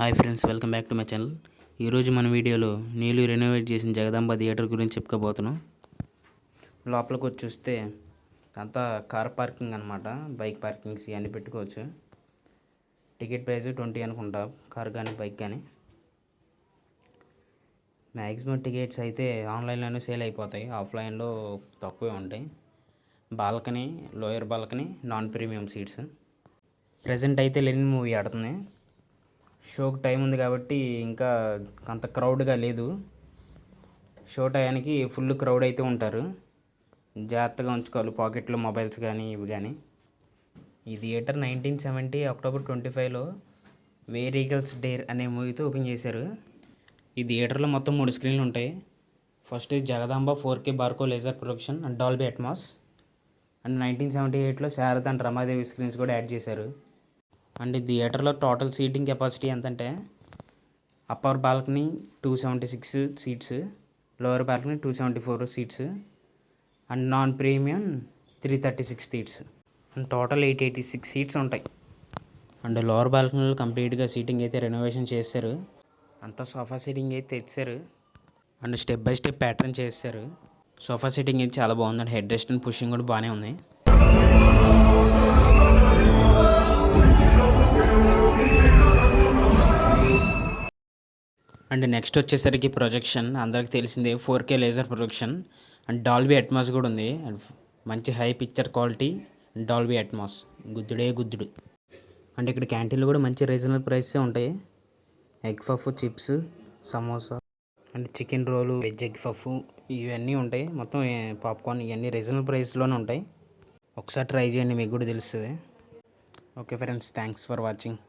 Hi friends, welcome back to my channel. ఈరోజు మన వీడియోలో నీళ్ళు రెనోవేట్ చేసిన జగదాంబ థియేటర్ గురించి చెప్పుకోబోతున్నాం. లోపలికి వచ్చి చూస్తే అంతా కార్ పార్కింగ్ అనమాట. బైక్ పార్కింగ్స్ ఇవన్నీ పెట్టుకోవచ్చు. టికెట్ ప్రైస్ 20 అనుకుంటా, కార్ కానీ బైక్ కానీ. మ్యాక్సిమం టికెట్స్ అయితే ఆన్లైన్లోనే సేల్ అయిపోతాయి, ఆఫ్లైన్లో తక్కువే ఉంటాయి. Balcony, lower balcony, non premium seeds. Present అయితే లెనిన్ మూవీ ఆడుతుంది. షోకి టైం ఉంది కాబట్టి ఇంకా అంత క్రౌడ్గా లేదు. షో టయానికి ఫుల్ క్రౌడ్ అయితే ఉంటారు. జాగ్రత్తగా ఉంచుకోవాలి పాకెట్లో మొబైల్స్ కానీ ఇవి కానీ. ఈ థియేటర్ 1970 అక్టోబర్ 25లో వేర్ ఈగల్స్ డేర్ అనే మూవీతో ఓపెన్ చేశారు. ఈ థియేటర్లో మొత్తం 3 స్క్రీన్లు ఉంటాయి. First Jagadamba 4K Barco laser projection and Dolby Atmos. And 1978లో శారద అండ్ రమాదేవి స్క్రీన్స్ కూడా యాడ్ చేశారు. అండ్ ఈ థియేటర్లో టోటల్ సీటింగ్ కెపాసిటీ ఎంతంటే upper balcony 276 seats, lower balcony 274 seats, and non premium 336 seats. And total 886 seats ఉంటాయి. అండ్ లోవర్ బాల్కనీలో కంప్లీట్గా seating అయితే రెనోవేషన్ చేశారు. అంతా సోఫా సీటింగ్ అయితే తెచ్చారు. And step by step pattern చేశారు. సోఫా సీటింగ్ అయితే చాలా బాగుంది. హెడ్ రెస్ట్ అండ్ పుషింగ్ కూడా బాగానే ఉంది. అండ్ నెక్స్ట్ వచ్చేసరికి ప్రొజెక్షన్. అందరికి తెలిసిందే 4K laser projection and Dolby Atmos కూడా ఉంది. అండ్ మంచి high picture quality Dolby Atmos. గుద్దుడు. అండ్ ఇక్కడ క్యాంటీన్లో కూడా మంచి రీజనబుల్ ప్రైసే ఉంటాయి. Egg puff, chips, samosa and chicken roll, veg egg puff ఇవన్నీ ఉంటాయి. మొత్తం పాప్కార్న్ ఇవన్నీ రీజనబుల్ ప్రైస్లోనే ఉంటాయి. ఒకసారి ట్రై చేయండి, మీకు కూడా తెలుస్తుంది. Okay friends, thanks for watching.